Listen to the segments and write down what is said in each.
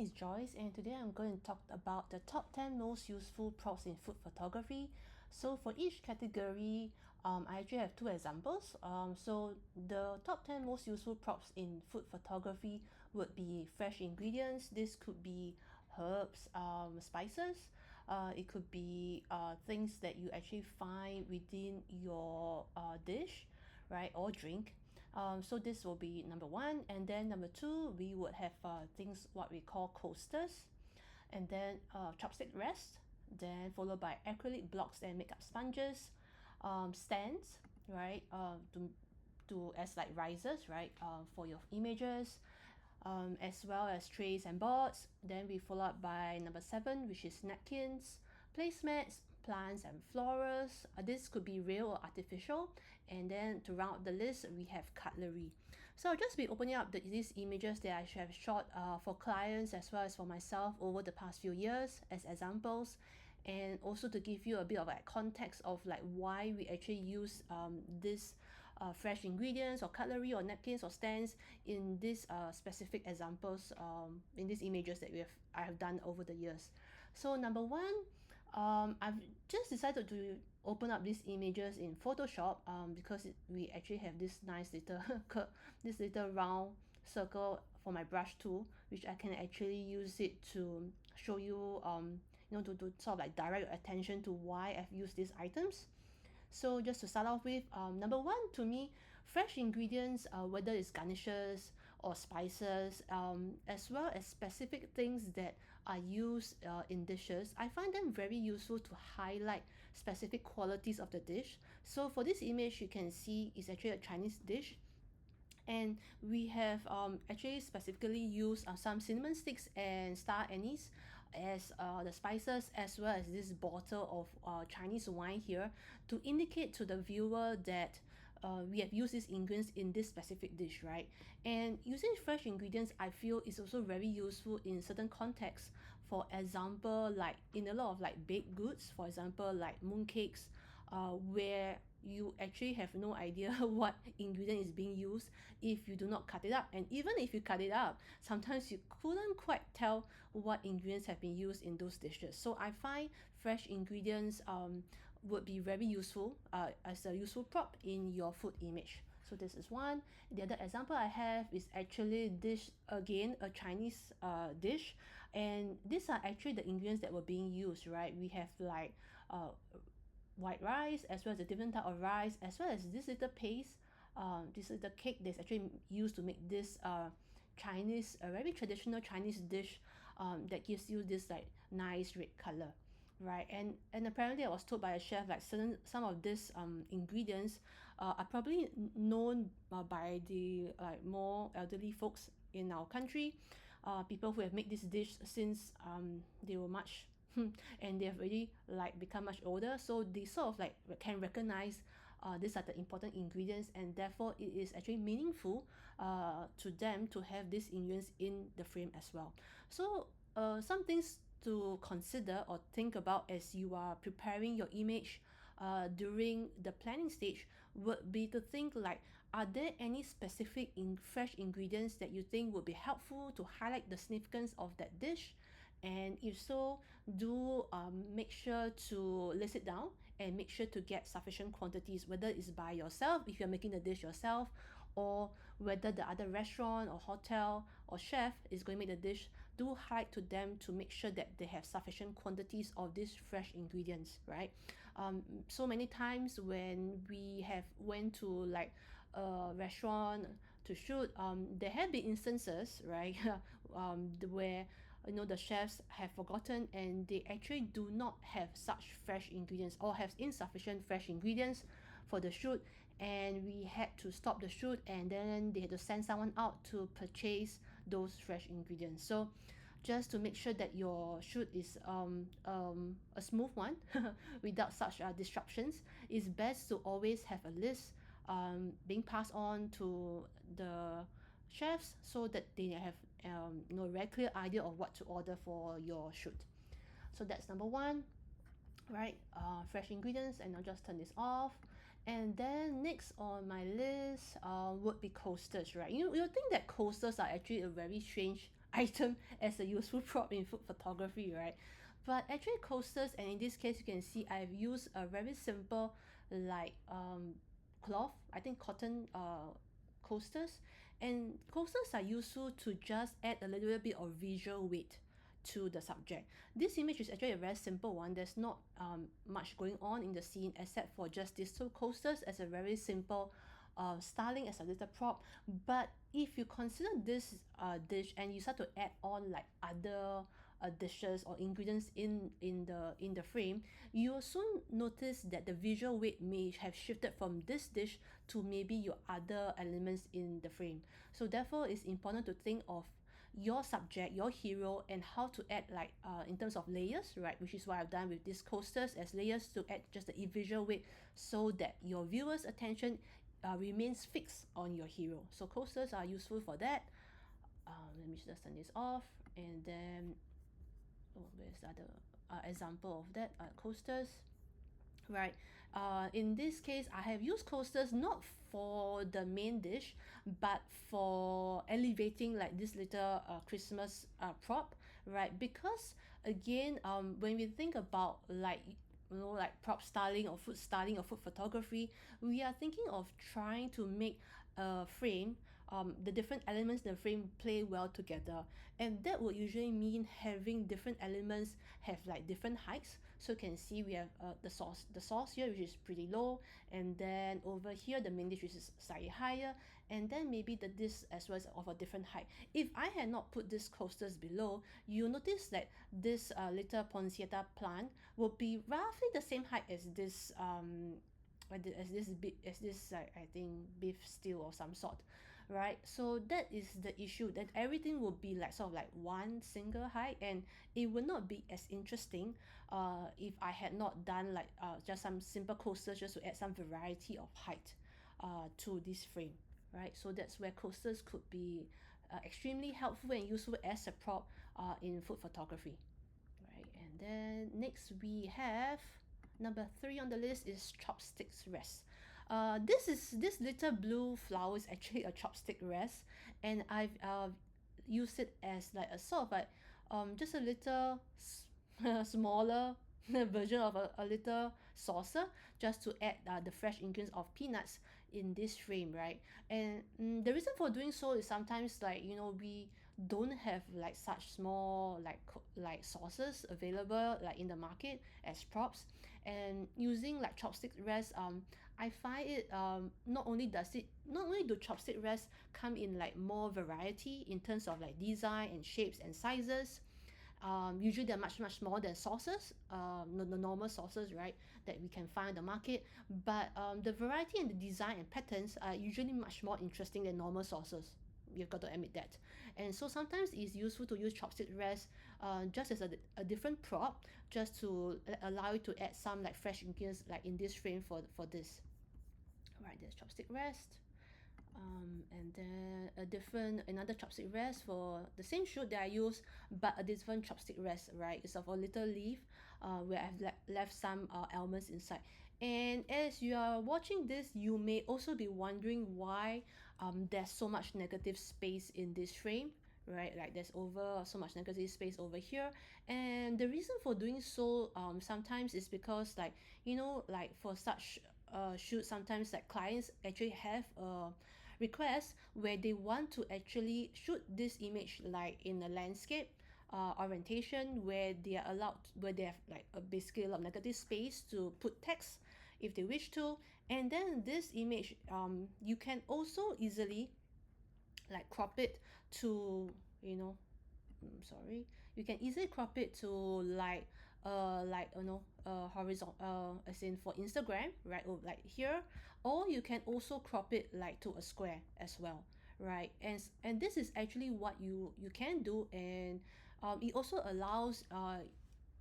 is Joyce, and today I'm going to talk about the top 10 most useful props in food photography. So for each category, I actually have two examples. So the top 10 most useful props in food photography would be fresh ingredients. This could be herbs, spices. It could be things that you actually find within your dish, right, or drink. So this will be number one, and then number two, we would have things what we call coasters, and then chopstick rest, then followed by acrylic blocks and makeup sponges, stands, right, to as like risers, right, for your images, as well as trays and boards. Then we follow up by number seven, which is napkins, placemats, plants and florals. This could be real or artificial. And then to round the list, we have cutlery. So I'll just be opening up these images that I have shot for clients as well as for myself over the past few years as examples, and also to give you a bit of like context of like why we actually use this fresh ingredients or cutlery or napkins or stands in these specific examples, in these images that I have done over the years. So number one, I've just decided to open up these images in Photoshop because we actually have this nice little this little round circle for my brush tool, which I can actually use it to show you, to sort of like direct your attention to why I've used these items. So just to start off with, number one, to me, fresh ingredients, whether it's garnishes or spices, as well as specific things that are used in dishes, I find them very useful to highlight specific qualities of the dish. So for this image, you can see it's actually a Chinese dish, and we have actually specifically used some cinnamon sticks and star anise as the spices, as well as this bottle of Chinese wine here, to indicate to the viewer that we have used these ingredients in this specific dish, right? And using fresh ingredients, I feel, is also very useful in certain contexts. For example, like in a lot of like baked goods, for example, like mooncakes, where you actually have no idea what ingredient is being used if you do not cut it up. And even if you cut it up, sometimes you couldn't quite tell what ingredients have been used in those dishes. So I find fresh ingredients would be very useful as a useful prop in your food image. So this is one. The other example I have is actually dish, again a Chinese dish, and these are actually the ingredients that were being used, right? We have like white rice, as well as a different type of rice, as well as this little paste, this is the cake that's actually used to make this Chinese, a very traditional Chinese dish, that gives you this like nice red color, right? And apparently I was told by a chef like some of these ingredients are probably known by the like more elderly folks in our country, people who have made this dish since they were much and they have already like become much older, so they sort of like can recognize these are the important ingredients, and therefore it is actually meaningful to them to have these ingredients in the frame as well. So some things to consider or think about as you are preparing your image during the planning stage would be to think like, are there any specific fresh ingredients that you think would be helpful to highlight the significance of that dish? And if so, do make sure to list it down and make sure to get sufficient quantities, whether it's by yourself if you're making the dish yourself, or whether the other restaurant or hotel or chef is going to make the dish. Do highlight to them to make sure that they have sufficient quantities of these fresh ingredients, right? So many times when we have went to like a restaurant to shoot, there have been instances, right, where the chefs have forgotten and they actually do not have such fresh ingredients or have insufficient fresh ingredients for the shoot, and we had to stop the shoot, and then they had to send someone out to purchase those fresh ingredients. So just to make sure that your shoot is a smooth one without such disruptions, it's best to always have a list being passed on to the chefs so that they have very clear idea of what to order for your shoot. So that's number one, right? Fresh ingredients, and I'll just turn this off. And then next on my list would be coasters, right? You think that coasters are actually a very strange item as a useful prop in food photography, right? But actually coasters, and in this case you can see I've used a very simple like cloth, I think cotton coasters. And coasters are useful to just add a little bit of visual weight to the subject. This image is actually a very simple one. There's not much going on in the scene except for just these two coasters as a very simple styling as a little prop. But if you consider this dish and you start to add on like other dishes or ingredients in the frame, you will soon notice that the visual weight may have shifted from this dish to maybe your other elements in the frame. So therefore it's important to think of your subject, your hero, and how to add like in terms of layers, right? Which is what I've done with these coasters as layers to add just the visual weight so that your viewers attention remains fixed on your hero. So coasters are useful for that. Let me just turn this off, and then where's the other example of that? Coasters, right? In this case I have used coasters not for the main dish but for elevating like this little Christmas prop, right? Because again, when we think about like like prop styling or food photography, we are thinking of trying to make a frame, the different elements in the frame play well together, and that would usually mean having different elements have like different heights. So you can see we have the sauce here, which is pretty low, and then over here the main dish, which is slightly higher, and then maybe the dish as well as of a different height. If I had not put these coasters below, you notice that this little poinsettia plant will be roughly the same height as this I think beef stew or some sort, right? So that is the issue, that everything will be like sort of like one single height, and it would not be as interesting if I had not done like just some simple coasters just to add some variety of height to this frame, right? So that's where coasters could be extremely helpful and useful as a prop in food photography, right? And then next we have number 3 on the list is chopsticks rest. This little blue flower is actually a chopstick rest, and I've used it as like a sort of like just a little smaller version of a little saucer, just to add the fresh ingredients of peanuts in this frame, right? And the reason for doing so is sometimes like we don't have like such small like sauces available like in the market as props, and using like chopstick rest, I find it not only do chopstick rest come in like more variety in terms of like design and shapes and sizes. Usually they're much more than sauces, the normal sauces, right, that we can find in the market. But the variety and the design and patterns are usually much more interesting than normal sauces. You've got to admit that. And so sometimes it's useful to use chopstick rest just as a different prop, just to allow you to add some like fresh ingredients like in this frame for this. Right, there's chopstick rest. And then another chopstick rest for the same shoot that I use, but a different chopstick rest, right? It's of a little leaf where I've left some elements inside. And as you are watching this, you may also be wondering why there's so much negative space in this frame, right? Like there's over so much negative space over here, and the reason for doing so sometimes is because like like for such shoot, sometimes like clients actually have a request where they want to actually shoot this image like in a landscape orientation, where they have like a basically a lot of negative space to put text if they wish to. And then this image, you can also easily like crop it to sorry, you can easily crop it to like horizontal, as in for Instagram, right? Or like here, or you can also crop it like to a square as well, right? And this is actually what you can do. And it also allows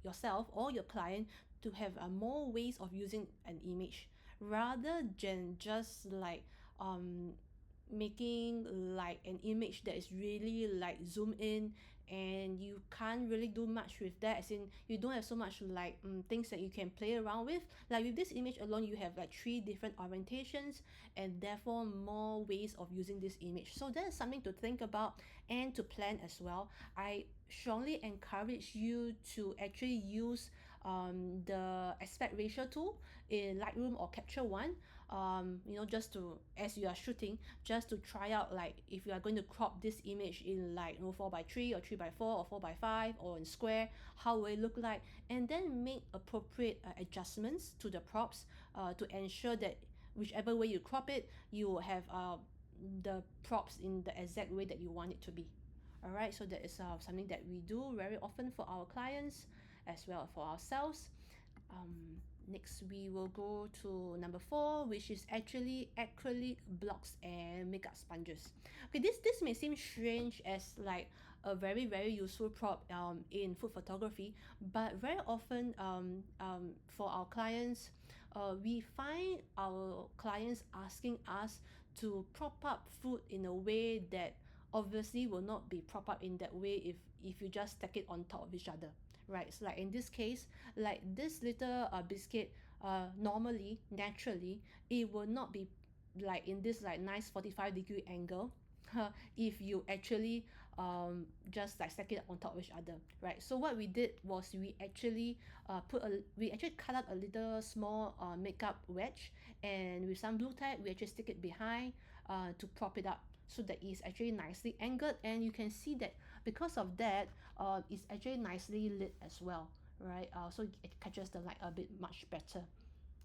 yourself or your client to have more ways of using an image, rather than just like making like an image that is really like zoom in, and you can't really do much with that, as in you don't have so much like things that you can play around with. Like with this image alone, you have like 3 different orientations and therefore more ways of using this image. So that is something to think about and to plan as well. I strongly encourage you to actually use the aspect ratio tool in Lightroom or Capture One, you know, just to, as you are shooting, just to try out like if you are going to crop this image in like, you know, 4:3 or 3:4 or 4:5 or in square, how will it look like, and then make appropriate adjustments to the props to ensure that whichever way you crop it, you will have the props in the exact way that you want it to be. All right, so that is something that we do very often for our clients as well as for ourselves. Next we will go to number 4, which is actually acrylic blocks and makeup sponges. Okay, this may seem strange as like a very useful prop in food photography, but very often for our clients, we find our clients asking us to prop up food in a way that obviously will not be prop up in that way if you just stack it on top of each other, right? So like in this case, like this little biscuit, normally naturally it will not be like in this like nice 45-degree angle if you actually just like stack it on top of each other, right? So what we did was we actually we actually cut out a little small makeup wedge, and with some blue tack we actually stick it behind to prop it up so that it's actually nicely angled, and you can see that because of that it's actually nicely lit as well, right? So it catches the light a bit much better,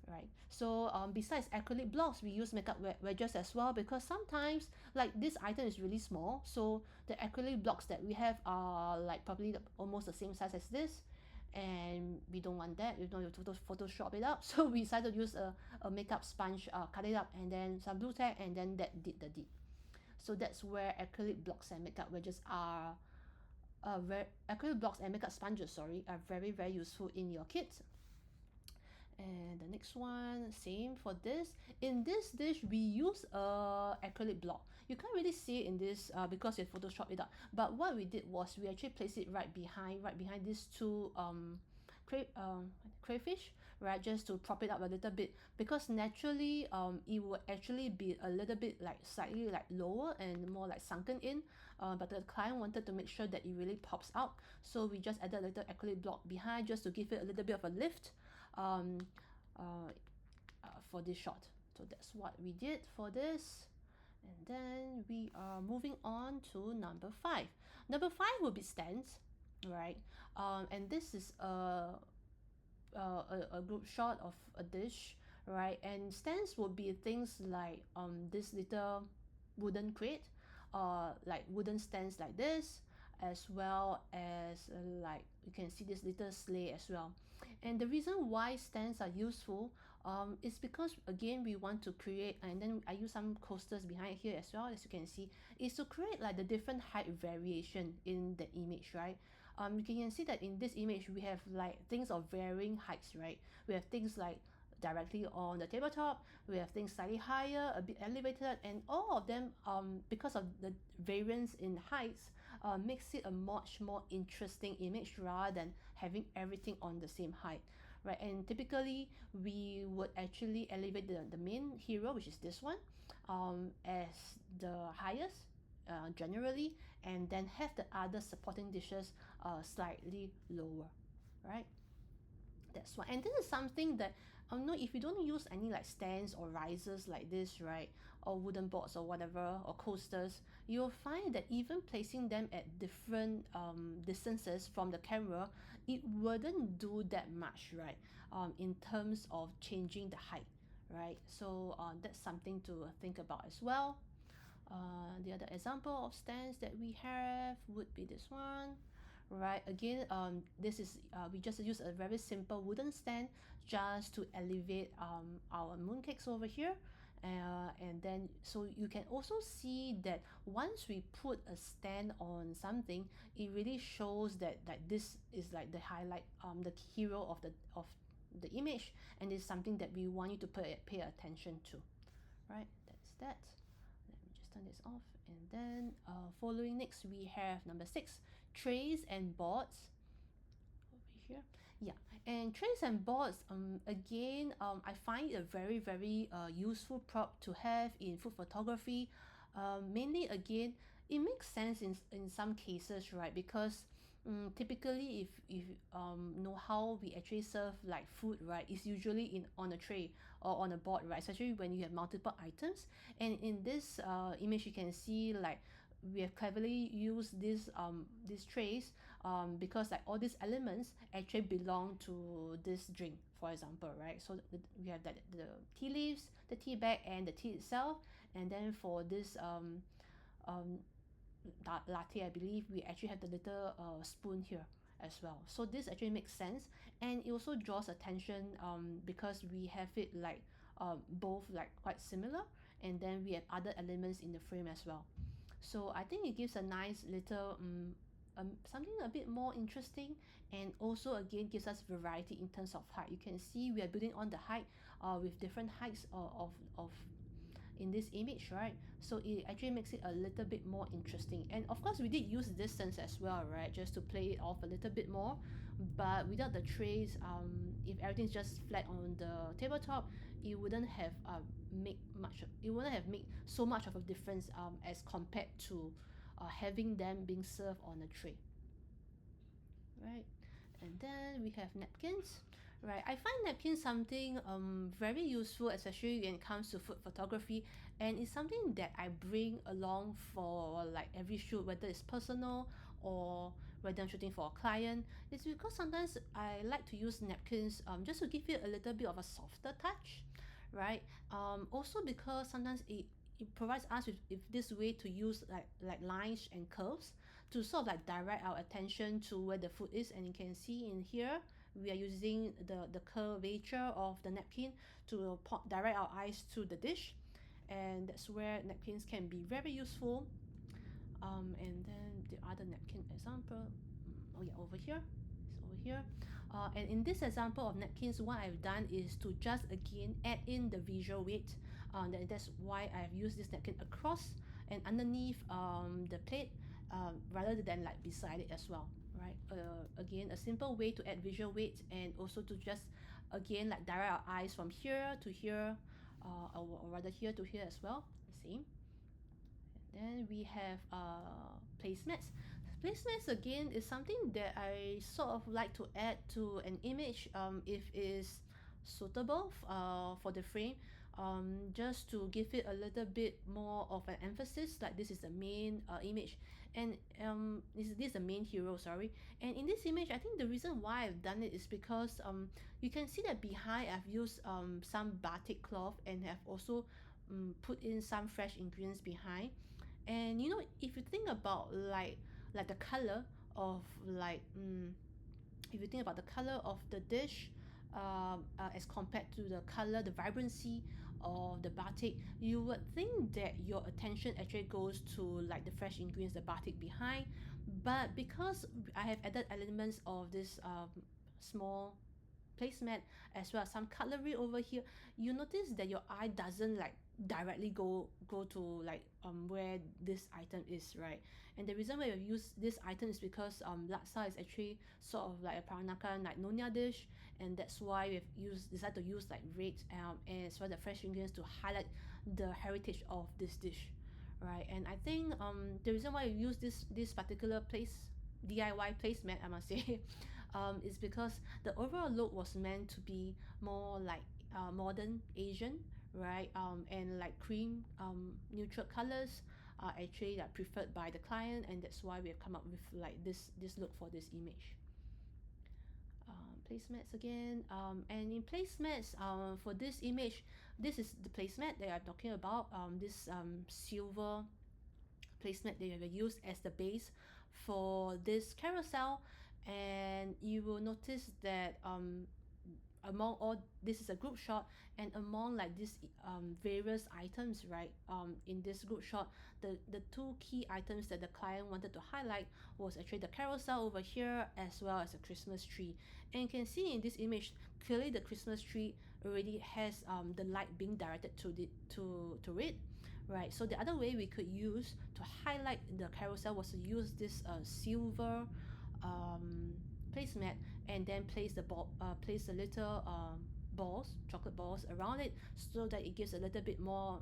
right? So besides acrylic blocks, we use makeup wedges as well, because sometimes like this item is really small, so the acrylic blocks that we have are like probably almost the same size as this, and we don't want that, you know, you Photoshop it up. So we decided to use a makeup sponge, cut it up, and then some blue tack, and then that did the deed. So that's where acrylic blocks and makeup wedges are acrylic blocks and makeup sponges, sorry, are very useful in your kits. And the next one, same for this. In this dish, we use a acrylic block. You can't really see it in this because you Photoshop it up. But what we did was we actually placed it right behind these two crayfish, right, just to prop it up a little bit, because naturally it would actually be a little bit like slightly like lower and more like sunken in, but the client wanted to make sure that it really pops out, so we just added a little acrylic block behind just to give it a little bit of a lift for this shot. So that's what we did for this. And then we are moving on to number 5. Number 5 will be stands, right? And this is a group shot of a dish, right? And stands will be things like this little wooden crate, like wooden stands like this, as well as like you can see this little sleigh as well. And the reason why stands are useful is because again we want to create, and then I use some coasters behind here as well, as you can see, is to create like the different height variation in the image, right? You can see that in this image we have like things of varying heights, right? We have things like directly on the tabletop, we have things slightly higher, a bit elevated, and all of them because of the variance in heights makes it a much more interesting image rather than having everything on the same height, right? And typically we would actually elevate the main hero, which is this one, as the highest generally, and then have the other supporting dishes slightly lower, right? That's why, and this is something that no, if you don't use any like stands or risers like this, right, or wooden boards or whatever, or coasters, you'll find that even placing them at different distances from the camera, it wouldn't do that much, right, in terms of changing the height, right? So that's something to think about as well. The other example of stands that we have would be this one, right? Again, this is we just use a very simple wooden stand just to elevate our mooncakes over here. And then so you can also see that once we put a stand on something, it really shows that this is like the highlight, the hero of the image, and it's something that we want you to pay attention to, right? That's that. Let me just turn this off. And then following next, we have number 6, trays and boards. Over here, yeah, and trays and boards. Again, I find it a very useful prop to have in food photography. Mainly, again, it makes sense in some cases, right? Because typically, if know how we actually serve like food, right, is usually in on a tray or on a board, right, especially when you have multiple items. And in this image, you can see like we have cleverly used these trays because like all these elements actually belong to this drink, for example, right? So we have that the tea leaves, the tea bag, and the tea itself. And then for this um latte, I believe we actually have the little spoon here as well. So this actually makes sense, and it also draws attention because we have it like both like quite similar, and then we have other elements in the frame as well. So I think it gives a nice little something a bit more interesting, and also again gives us variety in terms of height. You can see we are building on the height with different heights of in this image, right? So it actually makes it a little bit more interesting. And of course we did use distance as well, right, just to play it off a little bit more. But without the trays, if everything's just flat on the tabletop, it wouldn't have made so much of a difference as compared to having them being served on a tray, right? And then we have napkins, right? I find napkins something very useful, especially when it comes to food photography, and it's something that I bring along for like every shoot, whether it's personal or whether I'm shooting for a client. It's because sometimes I like to use napkins just to give it a little bit of a softer touch, right? Also because sometimes it provides us with this way to use like lines and curves to sort of like direct our attention to where the food is. And you can see in here we are using the curvature of the napkin to direct our eyes to the dish, and that's where napkins can be very useful. And then the other napkin example, oh yeah, over here, it's over here. And in this example of napkins, what I've done is to just again add in the visual weight. That's why I've used this napkin across and underneath the plate, rather than like beside it as well, right? Again, a simple way to add visual weight, and also to just again like direct our eyes from here to here, or rather here to here as well, the same. Then we have placemats. Placemats again is something that I sort of like to add to an image if it is suitable for the frame, just to give it a little bit more of an emphasis, like this is the main image, and this is the main hero, sorry. And in this image, I think the reason why I've done it is because you can see that behind I've used some batik cloth, and have also put in some fresh ingredients behind. And you know, if you think about like the color of like if you think about the color of the dish, as compared to the vibrancy of the batik, you would think that your attention actually goes to like the fresh ingredients, the batik behind. But because I have added elements of this small placemat as well as some cutlery over here, you notice that your eye doesn't like directly go to like where this item is, right? And the reason why you use this item is because laksa is actually sort of like a Peranakan like Nonya dish, and that's why we've decided to use like red and as well the fresh ingredients to highlight the heritage of this dish, right? And I think the reason why you use this particular DIY placemat, I must say, is because the overall look was meant to be more like modern Asian, right? And like cream neutral colors are actually like preferred by the client, and that's why we have come up with like this look for this image. Placemats again, and in placemats, for this image, this is the placemat that I'm talking about. This silver placemat that you have used as the base for this carousel. And you will notice that among all, this is a group shot, and among like these various items, right, in this group shot, the two key items that the client wanted to highlight was actually the carousel over here as well as a Christmas tree. And you can see in this image clearly the Christmas tree already has the light being directed to it, right? So the other way we could use to highlight the carousel was to use this silver placemat, and then place the little balls, chocolate balls around it, so that it gives a little bit more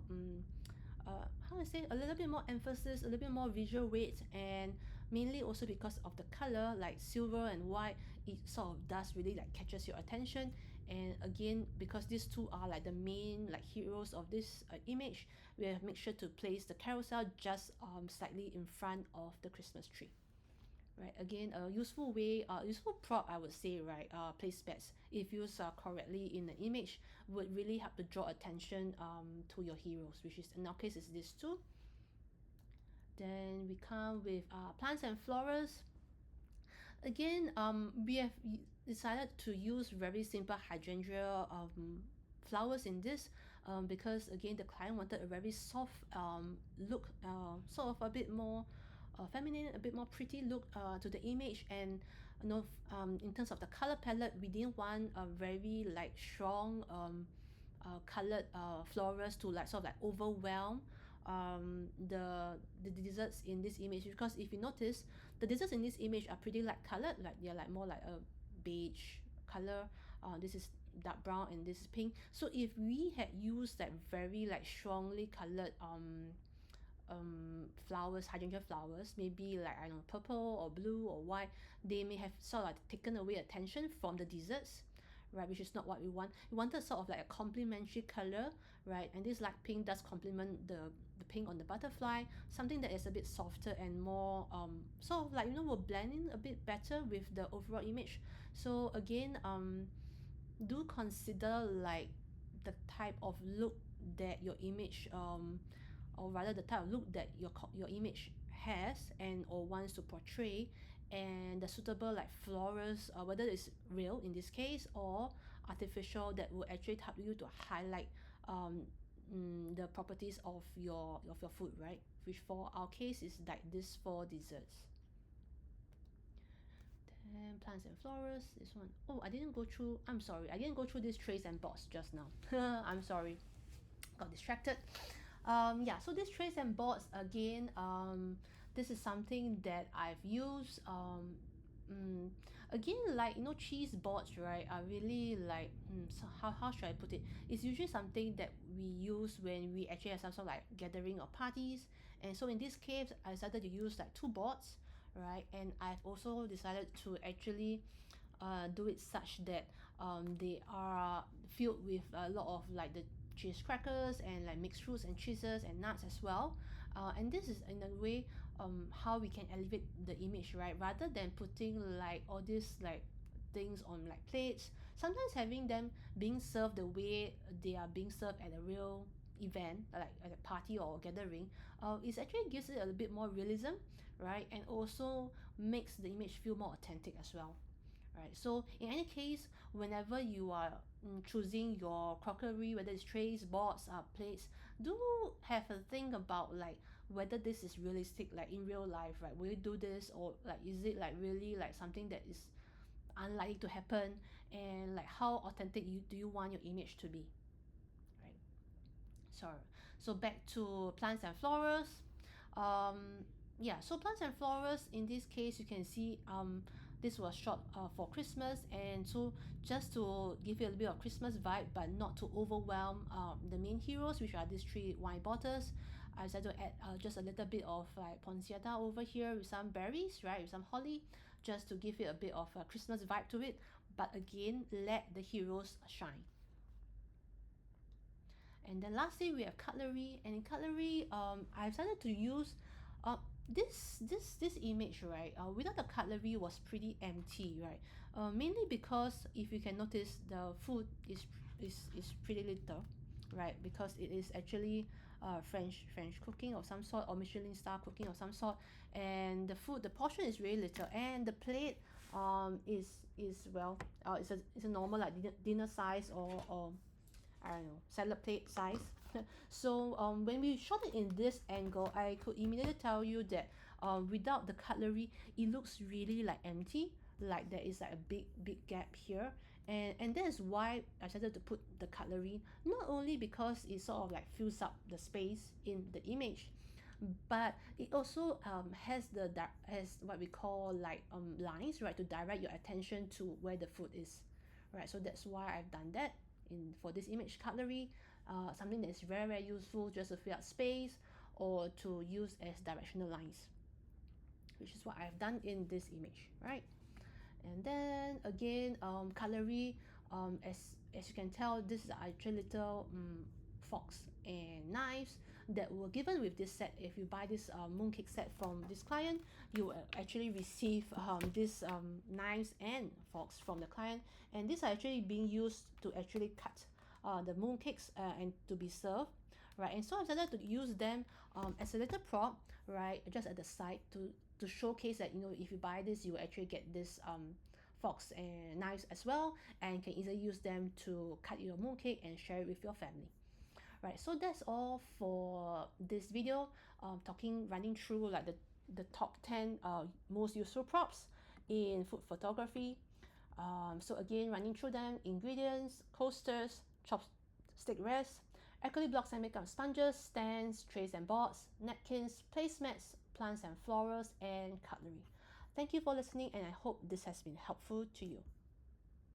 how to say, a little bit more emphasis, a little bit more visual weight, and mainly also because of the color, like silver and white, it sort of does really like catches your attention. And again, because these two are like the main like heroes of this image, we have made sure to place the carousel just slightly in front of the Christmas tree. Right, again, a useful way, useful prop, I would say, right, placemats, if used correctly in the image, would really help to draw attention to your heroes, which is in our case is this two. Then we come with plants and flowers. Again, we have decided to use very simple hydrangea flowers in this, because again the client wanted a very soft look, sort of a bit more feminine, a bit more pretty look to the image. And you know, in terms of the color palette, we didn't want a very like strong colored florals to like sort of like overwhelm the desserts in this image, because if you notice, the desserts in this image are pretty light colored, like they're like more like a beige color. This is dark brown and this is pink. So if we had used that very like strongly colored flowers, hydrangea flowers, maybe like, I don't know, purple or blue or white, they may have sort of like taken away attention from the desserts, right, which is not what we want. We wanted sort of like a complementary color, right, and this light pink does complement the pink on the butterfly, something that is a bit softer and more sort of like, you know, will blend in a bit better with the overall image. So again, do consider like the type of look that your image or rather the type of look that your image has and or wants to portray, and the suitable like florals, whether it's real in this case or artificial, that will actually help you to highlight the properties of your food, right, which for our case is like this 4 desserts. And plants and flowers, this one. Oh, I didn't go through, I'm sorry, I didn't go through these trays and boards just now. I'm sorry, got distracted. Yeah, so these trays and boards, again, this is something that I've used. Again, like, you know, cheese boards, right, are really like, so how should I put it? It's usually something that we use when we actually have some sort of like gathering or parties. And so in this case, I decided to use like 2 boards, right, and I've also decided to actually do it such that they are filled with a lot of like the cheese crackers and like mixed fruits and cheeses and nuts as well. And this is in a way how we can elevate the image, right, rather than putting like all these like things on like plates. Sometimes having them being served the way they are being served at a real event, like at a party or gathering, it actually gives it a bit more realism, right, and also makes the image feel more authentic as well. Right, so in any case, whenever you are choosing your crockery, whether it's trays, boards, plates, do have a think about like whether this is realistic, like in real life, right? Will you do this, or like is it like really like something that is unlikely to happen, and like how authentic do you want your image to be, right? So back to plants and florals. Yeah, so plants and florals, in this case, you can see this was shot for Christmas, and so just to give you a little bit of Christmas vibe but not to overwhelm the main heroes, which are these 3 wine bottles, I decided to add just a little bit of like poinsettia over here with some berries, right, with some holly, just to give it a bit of a Christmas vibe to it, but again, let the heroes shine. And then lastly, we have cutlery, and in cutlery, I decided to use this image, right, without the cutlery was pretty empty, right, mainly because if you can notice, the food is pretty little, right, because it is actually French cooking of some sort, or Michelin star cooking of some sort, and the portion is really little, and the plate is well, it's a normal like dinner size, or I don't know, salad plate size. So when we shot it in this angle, I could immediately tell you that without the cutlery, it looks really like empty, like there is like a big gap here, and that is why I decided to put the cutlery, not only because it sort of like fills up the space in the image, but it also has what we call like lines, right, to direct your attention to where the food is, right? So that's why I've done that for this image cutlery, something that is very useful just to fill up space or to use as directional lines, which is what I've done in this image, right? And then again, cutlery, as you can tell, this is actually little forks and knives that were given with this set. If you buy this mooncake set from this client, you will actually receive these knives and forks from the client, and these are actually being used to actually cut the mooncakes and to be served, right? And so I decided to use them as a little prop, right, just at the side to showcase that, you know, if you buy this, you will actually get this forks and knives as well, and you can easily use them to cut your mooncake and share it with your family. Right, so that's all for this video, running through like the top 10 most useful props in food photography. So again, running through them: ingredients, coasters, chopstick rest, acrylic blocks and makeup sponges, stands, trays and boards, napkins, placemats, plants and florals, and cutlery. Thank you for listening, and I hope this has been helpful to you.